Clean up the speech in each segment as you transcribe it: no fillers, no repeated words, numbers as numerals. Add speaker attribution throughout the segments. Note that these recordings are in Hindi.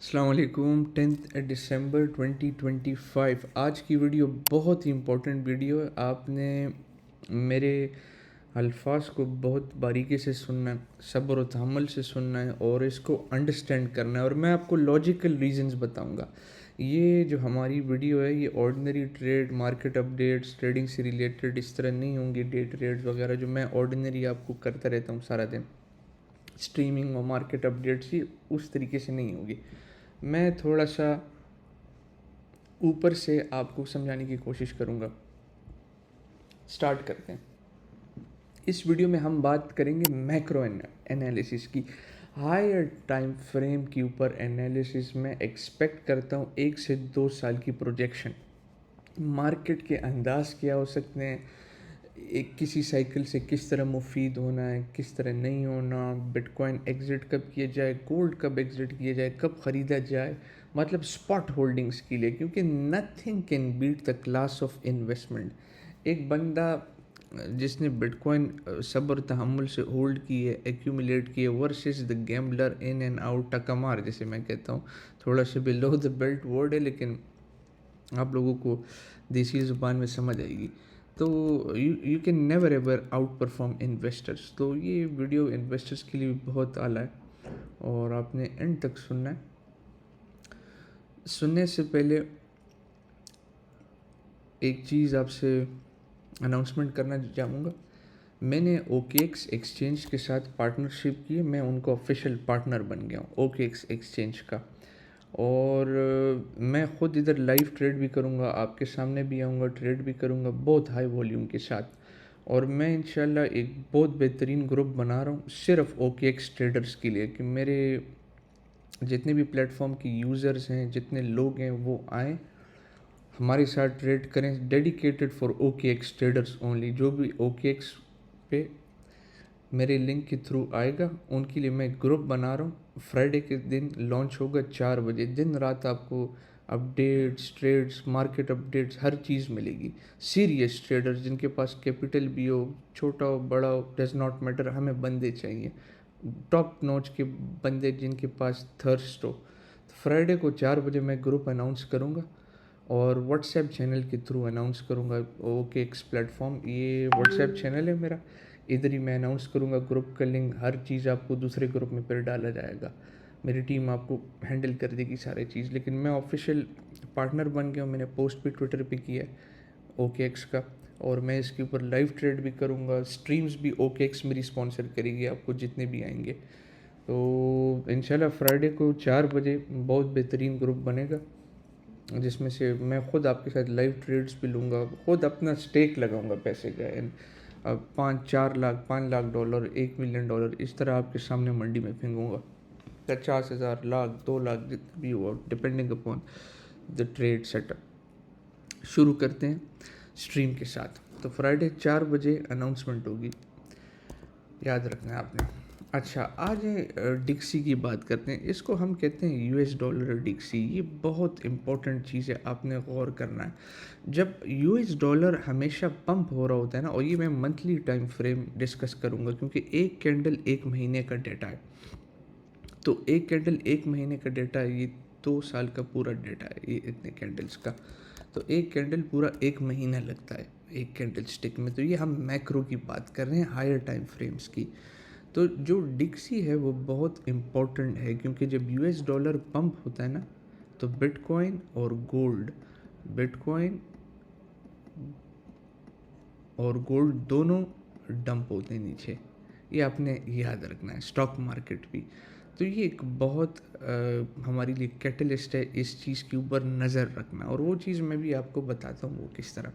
Speaker 1: अस्सलाम वालेकुम। 10 दिसंबर 2025 आज की वीडियो बहुत ही इम्पोर्टेंट वीडियो है। आपने मेरे अल्फाज को बहुत बारीकी से सुनना है, सब्र और तहम्मुल से सुनना है और इसको अंडरस्टैंड करना है। और मैं आपको लॉजिकल रीजंस बताऊंगा। ये जो हमारी वीडियो है ये ordinary trade, market updates, trading से रिलेटेड इस तरह नहीं होंगी। डे ट्रेड्स वगैरह जो मैं ऑर्डिनरी आपको करता रहता हूँ सारा दिन, स्ट्रीमिंग और मार्केट अपडेट्स, ये उस तरीके से नहीं होगी। मैं थोड़ा सा ऊपर से आपको समझाने की कोशिश करूँगा। स्टार्ट करते हैं। इस वीडियो में हम बात करेंगे मैक्रो एनालिसिस की। हायर टाइम फ्रेम के ऊपर एनालिसिस में एक्सपेक्ट करता हूँ 1 से 2 साल की प्रोजेक्शन। मार्केट के अंदाज क्या हो सकते हैं, एक किसी साइकिल से किस तरह मुफीद होना है, किस तरह नहीं होना, बिटकॉइन एग्ज़िट कब किया जाए, गोल्ड कब एग्ज़िट किया जाए, कब ख़रीदा जाए, मतलब स्पॉट होल्डिंग्स के लिए। क्योंकि nothing can beat the class of investment. एक बंदा जिसने बिटकॉइन सब्र तहम्मुल से होल्ड की है, एक्यूमुलेट की है, versus the gambler in and out, टकमार जैसे मैं कहता हूँ। थोड़ा सा बिलो द बेल्ट वर्ड है लेकिन आप लोगों को देसी ज़ुबान में समझ आएगी। तो you can never ever out perform investors. तो ये वीडियो इन्वेस्टर्स के लिए बहुत आला है और आपने एंड तक सुनना है। सुनने से पहले एक चीज़ आपसे अनाउंसमेंट करना चाहूँगा। मैंने OKX एक्सचेंज के साथ पार्टनरशिप की है। मैं उनका ऑफिशियल पार्टनर बन गया हूँ OKX एक्सचेंज का। और मैं ख़ुद इधर लाइव ट्रेड भी करूँगा, आपके सामने भी आऊँगा, ट्रेड भी करूँगा बहुत हाई वॉल्यूम के साथ। और मैं इंशाल्लाह एक बहुत बेहतरीन ग्रुप बना रहा हूँ सिर्फ OKX ट्रेडर्स के लिए, कि मेरे जितने भी प्लेटफॉर्म के यूज़र्स हैं, जितने लोग हैं, वो आएँ हमारे साथ ट्रेड करें। Dedicated for OKX traders only. जो भी OKX पे मेरे लिंक के थ्रू आएगा उनके लिए मैं ग्रुप बना रहा हूँ। फ्राइडे के दिन लॉन्च होगा 4 बजे। दिन रात आपको अपडेट्स, ट्रेड्स, मार्केट अपडेट्स, हर चीज़ मिलेगी। सीरियस ट्रेडर्स जिनके पास कैपिटल भी हो, छोटा हो बड़ा हो, डज नॉट मैटर, हमें बंदे चाहिए टॉप नॉच के बंदे जिनके पास थर्स्ट हो। तो फ्राइडे को 4 बजे मैं ग्रुप अनाउंस करूँगा और व्हाट्सएप चैनल के थ्रू अनाउंस करूँगा। OKX प्लेटफॉर्म, ये व्हाट्सएप चैनल है मेरा, इधर ही मैं अनाउंस करूँगा ग्रुप का लिंक। हर चीज़ आपको दूसरे ग्रुप में फिर डाला जाएगा। मेरी टीम आपको हैंडल कर देगी सारी चीज़। लेकिन मैं ऑफिशियल पार्टनर बन गया हूँ। मैंने पोस्ट भी ट्विटर पे किया है OKX का, और मैं इसके ऊपर लाइव ट्रेड भी करूँगा। स्ट्रीम्स भी OKX मेरी स्पॉन्सर करेगी आपको जितने भी आएंगे। तो इंशाल्लाह फ्राइडे को 4 बजे बहुत बेहतरीन ग्रुप बनेगा जिसमें से मैं ख़ुद आपके साथ लाइव ट्रेड्स भी लूँगा, ख़ुद अपना स्टेक लगाऊंगा पैसे का। एंड अब 5-4 लाख, $5 लाख, $1 मिलियन इस तरह आपके सामने मंडी में फेंकूँगा। 50,000, लाख, 2 लाख, जितना भी हुआ, depending upon the trade setup. शुरू करते हैं स्ट्रीम के साथ। तो फ्राइडे 4 बजे अनाउंसमेंट होगी, याद रखना है आपने। अच्छा, आज डिक्सी की बात करते हैं। इसको हम कहते हैं US डॉलर डिक्सी। ये बहुत इंपॉर्टेंट चीज़ है, आपने गौर करना है। जब US डॉलर हमेशा पंप हो रहा होता है ना, और ये मैं मंथली टाइम फ्रेम डिस्कस करूँगा क्योंकि एक कैंडल 1 महीने का डेटा है। तो एक कैंडल 1 महीने का डेटा है, ये 2 साल का पूरा डेटा है ये इतने कैंडल्स का। तो एक कैंडल पूरा 1 महीना लगता है एक कैंडल स्टिक में। तो ये हम मैक्रो की बात कर रहे हैं, हायर टाइम फ्रेम्स की। तो जो डिक्सी है वो बहुत इम्पोर्टेंट है क्योंकि जब US डॉलर पंप होता है ना, तो बिटकॉइन और बिटकॉइन और गोल्ड दोनों डंप होते हैं नीचे। ये आपने याद रखना है, स्टॉक मार्केट भी। तो ये एक बहुत हमारे लिए कैटलिस्ट है इस चीज़ के ऊपर नज़र रखना, और वो चीज़ मैं भी आपको बताता हूँ वो किस तरह।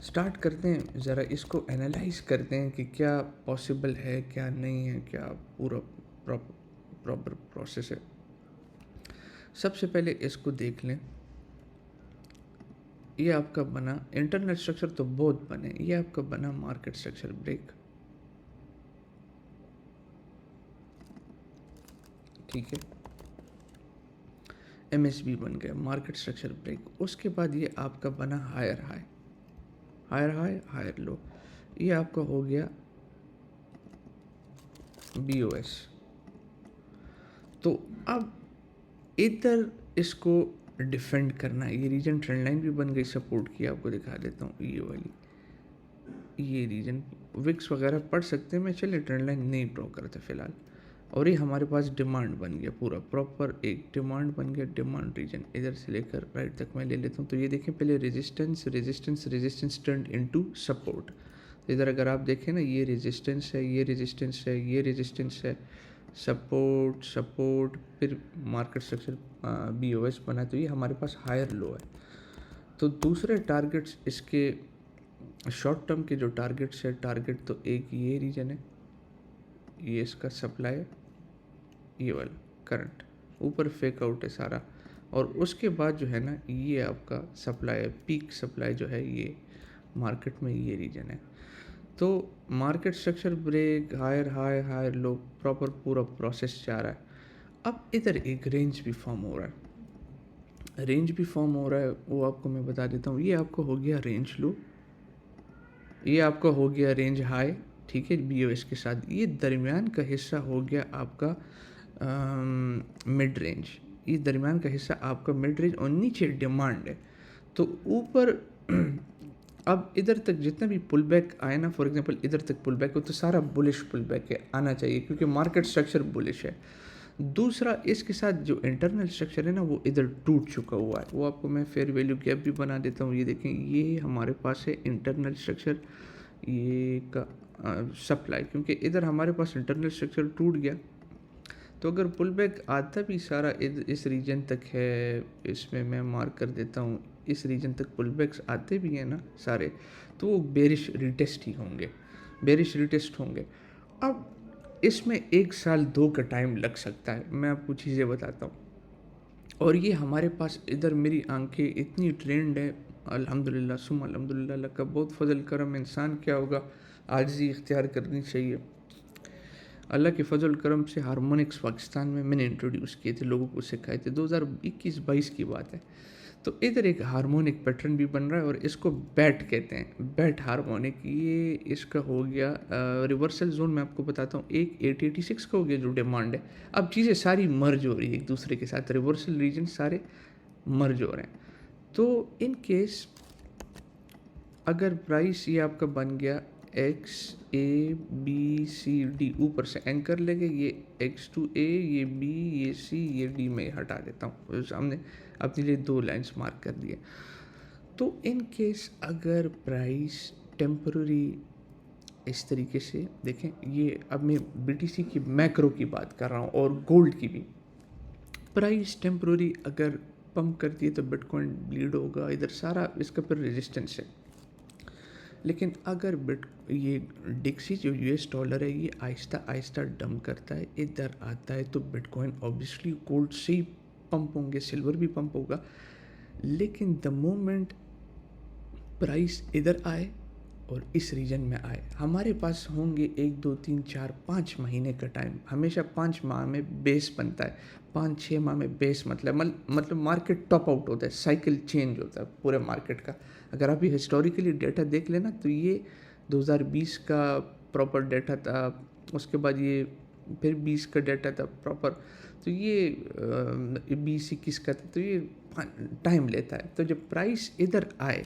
Speaker 1: स्टार्ट करते हैं, ज़रा इसको एनालाइज करते हैं कि क्या पॉसिबल है, क्या नहीं है, क्या पूरा प्रॉपर प्रोसेस है। सबसे पहले इसको देख लें। ये आपका बना इंटरनल स्ट्रक्चर तो बहुत बने। ये आपका बना मार्केट स्ट्रक्चर ब्रेक, ठीक है। MSB बन गया, मार्केट स्ट्रक्चर ब्रेक। उसके बाद ये आपका बना higher high, higher high, higher low. ये आपका हो गया BOS। तो अब इधर इसको डिफेंड करना है। ये रीजन ट्रेंड लाइन भी बन गई, सपोर्ट की, आपको दिखा देता हूँ ये वाली, ये रीजन विक्स वगैरह पढ़ सकते हैं, मैं चलिए ट्रेंड लाइन नहीं ड्रॉ करते फिलहाल। और ये हमारे पास डिमांड बन गया, पूरा प्रॉपर एक डिमांड बन गया, डिमांड रीजन इधर से लेकर राइट तक मैं ले लेता हूँ। तो ये देखें पहले resistance resistance resistance turn into support. तो इधर अगर आप देखें ना, ये रेजिस्टेंस है, ये रेजिस्टेंस है, ये रेजिस्टेंस है, सपोर्ट सपोर्ट, फिर मार्केट स्ट्रक्चर BOS बना है, तो ये हमारे पास हायर लो है। तो दूसरे टारगेट्स इसके शॉर्ट टर्म के जो टारगेट्स है, टारगेट तो एक ये रीजन है, ये इसका सप्लाई है, ये वाला करंट ऊपर फेक आउट है सारा, और उसके बाद जो है ना ये आपका सप्लाई है, पीक सप्लाई जो है ये मार्केट में ये रीजन है। तो market structure break, higher high higher low, proper पूरा प्रोसेस जा रहा है। अब इधर एक रेंज भी फॉर्म हो रहा है, रेंज भी फॉर्म हो रहा है, वो आपको मैं बता देता हूँ। ये आपको हो गया रेंज लो, ये आपका हो गया रेंज हाई, ठीक है, BOS के साथ। ये दरमियान का हिस्सा हो गया आपका मिड रेंज, ये दरमियान का हिस्सा आपका मिड रेंज, और नीचे डिमांड है। तो ऊपर अब इधर तक जितना भी पुल बैक आए ना, फॉर एग्जांपल इधर तक पुल बैक हो तो सारा बुलिश पुल बैक है, आना चाहिए, क्योंकि मार्केट स्ट्रक्चर बुलिश है। दूसरा इसके साथ जो इंटरनल स्ट्रक्चर है ना वो इधर टूट चुका हुआ है, वो आपको मैं फेयर वैल्यू गैप भी बना देता हूँ। ये देखें, ये हमारे पास है इंटरनल स्ट्रक्चर, ये का सप्लाई, क्योंकि इधर हमारे पास इंटरनल स्ट्रक्चर टूट गया। तो अगर पुल बैक आता भी सारा इस रीजन तक है, इसमें मैं मार्क कर देता हूँ, इस रीजन तक पुल बैक्स आते भी हैं ना सारे, तो वो बेरिश रिटेस्ट ही होंगे, बेरिश रिटेस्ट होंगे। अब इसमें 1 साल 2 का टाइम लग सकता है, मैं आपको चीज़ें बताता हूँ। और ये हमारे पास इधर मेरी आंखें इतनी ट्रेंड है, अल्हम्दुलिल्लाह सुम अल्हम्दुलिल्लाह, अल्लाह का बहुत फजल करम, इंसान क्या होगा, आजिज़ी इख्तियार करनी चाहिए। अल्लाह के फजल करम से हारमोनिक्स पाकिस्तान में मैंने इंट्रोड्यूस किए थे, लोगों को सिखाए थे, 2021-22 की बात है। तो इधर एक हारमोनिक पैटर्न भी बन रहा है, और इसको बैट कहते हैं, बैट हारमोनिक। ये इसका हो गया रिवर्सल जोन, मैं आपको बताता हूँ, एक 886 का हो गया जो डिमांड है। अब चीज़ें सारी मर्ज हो रही है एक दूसरे के साथ, रिवर्सल रीजन सारे मर्ज हो रहे हैं। तो इन केस अगर प्राइस ये आपका बन गया XABCD, ऊपर से एंकर लेके ये X to A, ये B, ये C, ये D में हटा देता हूँ, सामने अपने लिए 2 लाइंस मार्क कर दिए। तो इन केस अगर प्राइस टेम्पररी इस तरीके से देखें, ये अब मैं BTC की मैक्रो की बात कर रहा हूँ और गोल्ड की भी, प्राइस टेम्पररी अगर पंप करती है तो बिटकॉइन ब्लीड होगा, इधर सारा इसका फिर रेजिस्टेंस है। लेकिन अगर ये डिक्सी जो US डॉलर है, ये आहिस्ता आहिस्ता डंप करता है, इधर आता है, तो बिटकॉइन ऑब्वियसली गोल्ड से ही पंप होंगे, सिल्वर भी पंप होगा। लेकिन द मोमेंट प्राइस इधर आए और इस रीजन में आए, हमारे पास होंगे 1 2 3 4 5 महीने का टाइम। हमेशा 5 माह में बेस बनता है, 5-6 माह में बेस मतलब मार्केट टॉप आउट होता है, साइकिल चेंज होता है पूरे मार्केट का। अगर आप ये हिस्टोरिकली डेटा देख लेना तो ये 2020 का प्रॉपर डेटा था, उसके बाद ये फिर 20 का डेटा था प्रॉपर, तो ये 20-21 का था, तो ये टाइम लेता है। तो जब प्राइस इधर आए,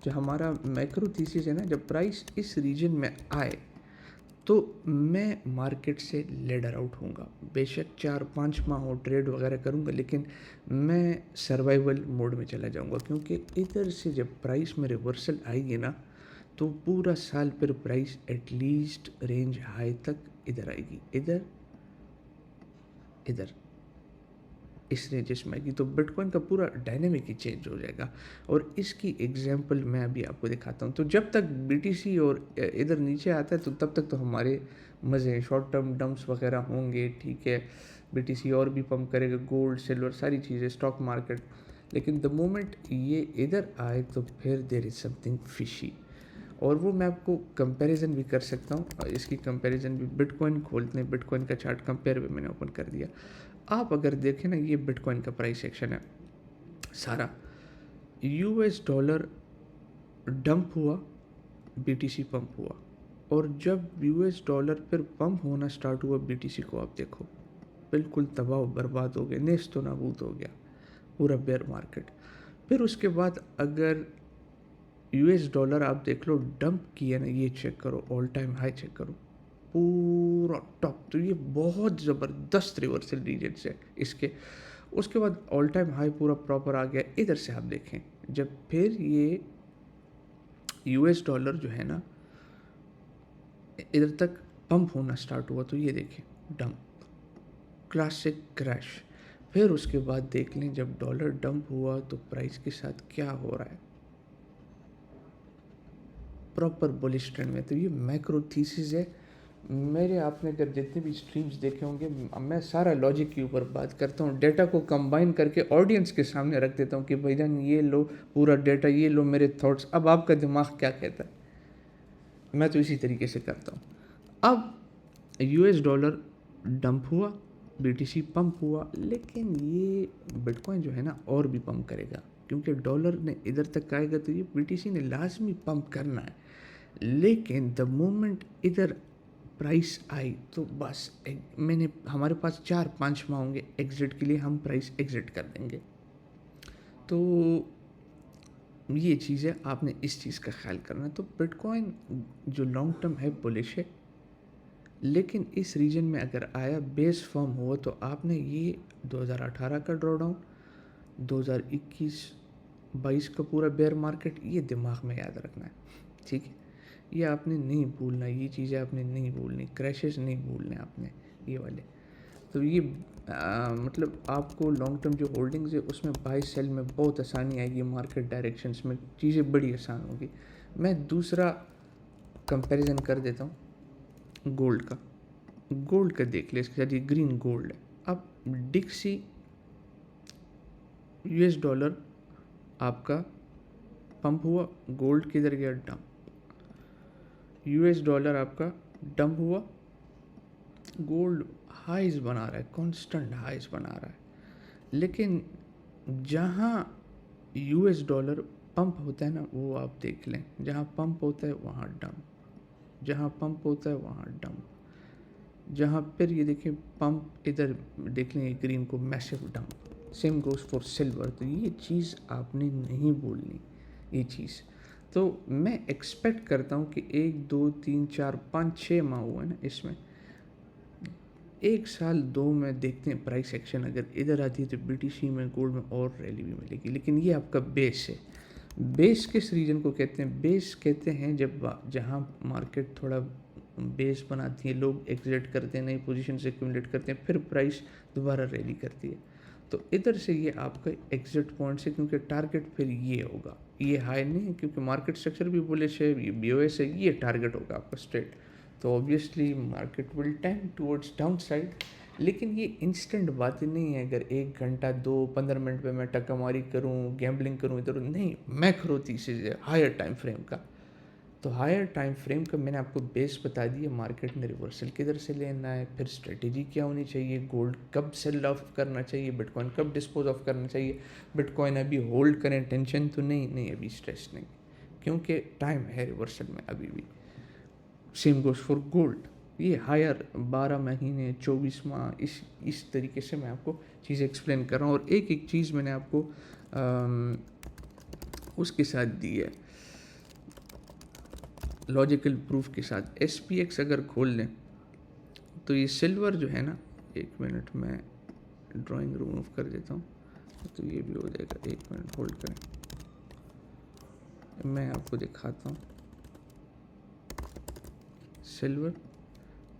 Speaker 1: जो हमारा मैक्रो थीसिस है ना, जब प्राइस इस रीजन में आए तो मैं मार्केट से लेडर आउट होऊंगा। बेशक 4-5 माह हो ट्रेड वगैरह करूंगा, लेकिन मैं सर्वाइवल मोड में चला जाऊंगा, क्योंकि इधर से जब प्राइस में रिवर्सल आएगी ना, तो पूरा साल फिर प्राइस एटलीस्ट रेंज हाई तक इधर आएगी, इधर इधर इस रेंजेस में आएगी, तो बिटकॉइन का पूरा डायनेमिक ही चेंज हो जाएगा। और इसकी एग्जांपल मैं अभी आपको दिखाता हूँ। तो जब तक BTC और इधर नीचे आता है तो तब तक तो हमारे मज़े, शॉर्ट टर्म डंप्स वगैरह होंगे, ठीक है, BTC और भी पंप करेगा, गोल्ड सिल्वर सारी चीज़ें, स्टॉक मार्केट। लेकिन द मोमेंट ये इधर आए तो फिर देयर इज़ समथिंग फिशी, और वो मैं आपको कंपैरिजन भी कर सकता हूँ। इसकी कंपैरिजन भी बिटकॉइन खोलते हैं, बिटकॉइन का चार्ट कंपेयर भी मैंने ओपन कर दिया। आप अगर देखें ना, ये बिटकॉइन का प्राइस एक्शन है सारा, US डॉलर डंप हुआ, BTC पंप हुआ, और जब US डॉलर फिर पंप होना स्टार्ट हुआ BTC को, आप देखो बिल्कुल तबाह बर्बाद हो गया, नेस्त नाबूद हो गया पूरा बेयर मार्केट। फिर उसके बाद अगर यूएस डॉलर आप देख लो डंप किया ना, ये चेक करो, ऑल टाइम हाई चेक करो, पूरा टॉप, तो ये बहुत ज़बरदस्त रिवर्सल रीजन है इसके। उसके बाद ऑल टाइम हाई पूरा प्रॉपर आ गया। इधर से आप देखें जब फिर ये यूएस डॉलर जो है ना इधर तक पंप होना स्टार्ट हुआ, तो ये देखें डंप, क्लासिक क्रैश। फिर उसके बाद देख लें जब डॉलर डंप हुआ तो प्राइस के साथ क्या हो रहा है, प्रॉपर बुलिश ट्रेंड में। तो ये मैक्रो थीसिस है मेरे। आपने अगर जितने भी स्ट्रीम्स देखे होंगे, मैं सारा लॉजिक के ऊपर बात करता हूँ, डेटा को कंबाइन करके ऑडियंस के सामने रख देता हूँ कि भाईजान ये लो पूरा डेटा, ये लो मेरे थॉट्स, अब आपका दिमाग क्या कहता है, मैं तो इसी तरीके से करता हूँ। अब यूएस डॉलर डंप हुआ, बीटीसी पंप हुआ, लेकिन ये बिटकॉइन जो है ना और भी पंप करेगा, क्योंकि डॉलर ने इधर तक आएगा तो ये बीटीसी ने लाजमी पंप करना है। लेकिन द मोमेंट इधर प्राइस आई तो बस मैंने, हमारे पास 4-5 माह होंगे एग्ज़िट के लिए, हम प्राइस एग्ज़िट कर देंगे। तो ये चीज़ है, आपने इस चीज़ का ख्याल करना है। तो बिटकॉइन जो लॉन्ग टर्म है बुलिश है, लेकिन इस रीजन में अगर आया बेस फॉर्म हुआ तो आपने ये 2018 का ड्रॉडाउन, 2021-22 का पूरा बेयर मार्केट, ये दिमाग में याद रखना है, ठीक है। ये आपने नहीं भूलना, ये चीज़ें आपने नहीं भूलनी, क्रैशेस नहीं भूलने आपने ये वाले। तो ये मतलब आपको लॉन्ग टर्म जो होल्डिंग्स है उसमें बाय सेल में बहुत आसानी आएगी, मार्केट डायरेक्शंस में चीज़ें बड़ी आसान होगी। मैं दूसरा कंपैरिजन कर देता हूँ गोल्ड का। गोल्ड का देख ले, इसके साथ ये ग्रीन गोल्ड है। अब डिक्सी यूएस डॉलर आपका पंप हुआ, गोल्ड किधर गया, डंप। यूएस डॉलर आपका डंप हुआ, गोल्ड हाइज बना रहा है, कांस्टेंट हाइज बना रहा है। लेकिन जहाँ यूएस डॉलर पंप होता है ना, वो आप देख लें, जहाँ पंप होता है वहाँ डंप, जहाँ पंप होता है वहाँ डंप, जहाँ फिर ये देखें पंप, इधर देख लें ग्रीन को massive dump. Same goes for silver. तो ये चीज़ आपने नहीं भूलनी, ये चीज़। तो मैं एक्सपेक्ट करता हूँ कि 1 2 3 4 5 6 माह हुआ है ना इसमें, 1 साल 2 में देखते हैं प्राइस एक्शन अगर इधर आती है तो बीटीसी में, गोल्ड में और रैली भी मिलेगी। लेकिन ये आपका बेस है। बेस किस रीजन को कहते हैं? बेस कहते हैं जब जहाँ मार्केट थोड़ा बेस बनाती है, लोग एग्जिट करते हैं, नई पोजीशन से एक्यूमुलेट करते हैं, फिर प्राइस दोबारा रैली करती है। तो इधर से ये आपका एग्जिट पॉइंट से, क्योंकि टारगेट फिर ये होगा, ये हाई नहीं है क्योंकि मार्केट स्ट्रक्चर भी बुलिश है, ये बीओएस है, ये टारगेट होगा आपका स्ट्रेट। तो obviously market will tend towards down side. लेकिन ये इंस्टेंट बातें नहीं है, अगर 1 घंटा 2-15 मिनट पे मैं टक्कामारी करूँ, गैम्बलिंग करूँ इधर, नहीं। मैक्रो थीसिस है हायर टाइम फ्रेम का। तो हायर टाइम फ्रेम का मैंने आपको बेस बता दिया, मार्केट ने रिवर्सल किधर से लेना है, फिर स्ट्रेटेजी क्या होनी चाहिए, गोल्ड कब सेल ऑफ करना चाहिए, बिटकॉइन कब डिस्पोज ऑफ करना चाहिए, बिटकॉइन अभी होल्ड करें, टेंशन तो नहीं अभी स्ट्रेस नहीं, क्योंकि टाइम है रिवर्सल में अभी भी। सेम गोज फॉर गोल्ड, ये हायर 12 महीने 24 माह, इस तरीके से मैं आपको चीज़ें एक्सप्लेन कर रहा हूँ। और एक एक चीज़ मैंने आपको उसके साथ दी है, लॉजिकल प्रूफ के साथ। SPX अगर खोल लें तो ये सिल्वर जो है ना, 1 मिनट में ड्राइंग रिमूव कर देता हूँ तो ये भी हो जाएगा। 1 मिनट होल्ड करें, मैं आपको दिखाता हूँ सिल्वर।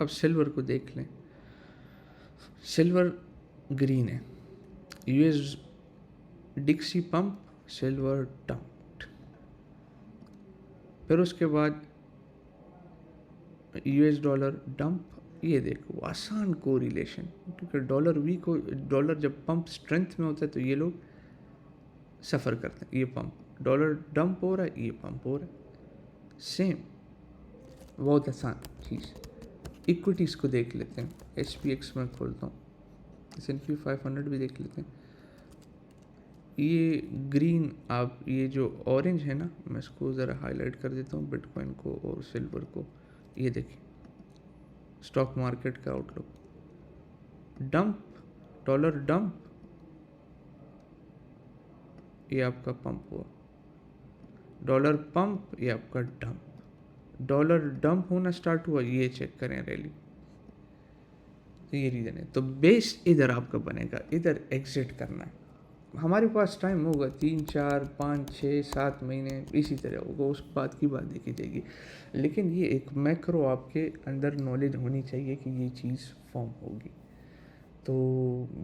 Speaker 1: अब सिल्वर को देख लें, सिल्वर ग्रीन है, यूएस डिक्सी पंप, सिल्वर डंप्ड। फिर उसके बाद यूएस डॉलर डंप, ये देखो आसान को रिलेशन, क्योंकि डॉलर वीक हो, डॉलर जब पंप स्ट्रेंथ में होता है तो ये लोग सफ़र करते हैं, ये पंप, डॉलर डंप हो रहा है, ये पंप हो रहा है, सेम, बहुत आसान चीज़। इक्विटीज़ को देख लेते हैं, SPX में खोलता हूँ, S&P 500 भी देख लेते हैं। ये ग्रीन, आप ये जो ऑरेंज है ना, मैं इसको ज़रा हाईलाइट कर देता हूँ, बिटकॉइन को और सिल्वर को। ये देखिए स्टॉक मार्केट का आउटलुक, डंप, डॉलर डंप, ये आपका पंप हुआ। डॉलर पंप, ये आपका डंप। डॉलर डंप होना स्टार्ट हुआ, ये चेक करें रैली। तो ये रीज़न है। तो बेस इधर आपका बनेगा, इधर एग्जिट करना है। हमारे पास टाइम होगा 3 4 5 6 7 महीने, इसी तरह होगा, उस बात की बात देखी जाएगी। लेकिन ये एक मैक्रो आपके अंदर नॉलेज होनी चाहिए कि ये चीज़ फॉर्म होगी। तो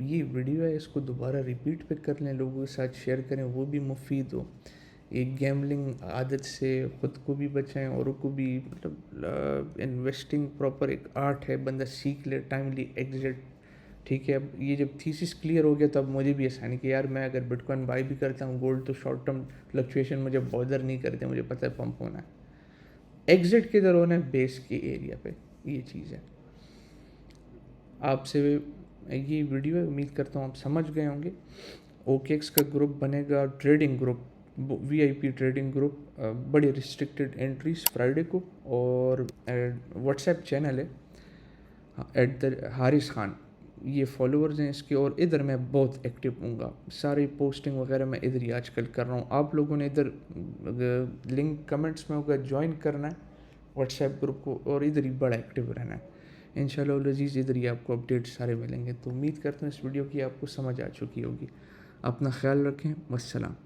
Speaker 1: ये वीडियो है, इसको दोबारा रिपीट पे कर लें, लोगों के साथ शेयर करें, वो भी मुफीद हो। एक गैम्बलिंग आदत से ख़ुद को भी बचाएं, औरों को भी। मतलब इन्वेस्टिंग प्रॉपर एक आर्ट है, बंदा सीख ले, टाइमली एग्जिट। ठीक है, अब ये जब थीसिस क्लियर हो गया तो अब मुझे भी आसानी कि यार मैं अगर बिटकॉइन बाई भी करता हूँ, गोल्ड तो शॉर्ट टर्म फ्लक्चुएशन मुझे बॉदर नहीं करते, मुझे पता है पंप होना है। एग्जिट किधर होना है? बेस के एरिया पे, ये चीज़ है। आपसे ये वीडियो है, उम्मीद करता हूँ आप समझ गए होंगे। OKX का ग्रुप बनेगा, trading group, VIP trading group, बड़ी रिस्ट्रिक्टेड एंट्रीज फ्राइडे को, और व्हाट्सएप चैनल है @हारिस खान, ये फॉलोअर्स हैं इसके। और इधर मैं बहुत एक्टिव हूँगा, सारी पोस्टिंग वगैरह मैं इधर ही आजकल कर रहा हूँ। आप लोगों ने इधर लिंक कमेंट्स में होगा, ज्वाइन करना है व्हाट्सएप ग्रुप को, और इधर ही बड़ा एक्टिव रहना है। इंशाल्लाह लजीज़ इधर ही आपको अपडेट सारे मिलेंगे। तो उम्मीद करता हूँ इस वीडियो की आपको समझ आ चुकी होगी। अपना ख्याल रखें, वस्सलाम।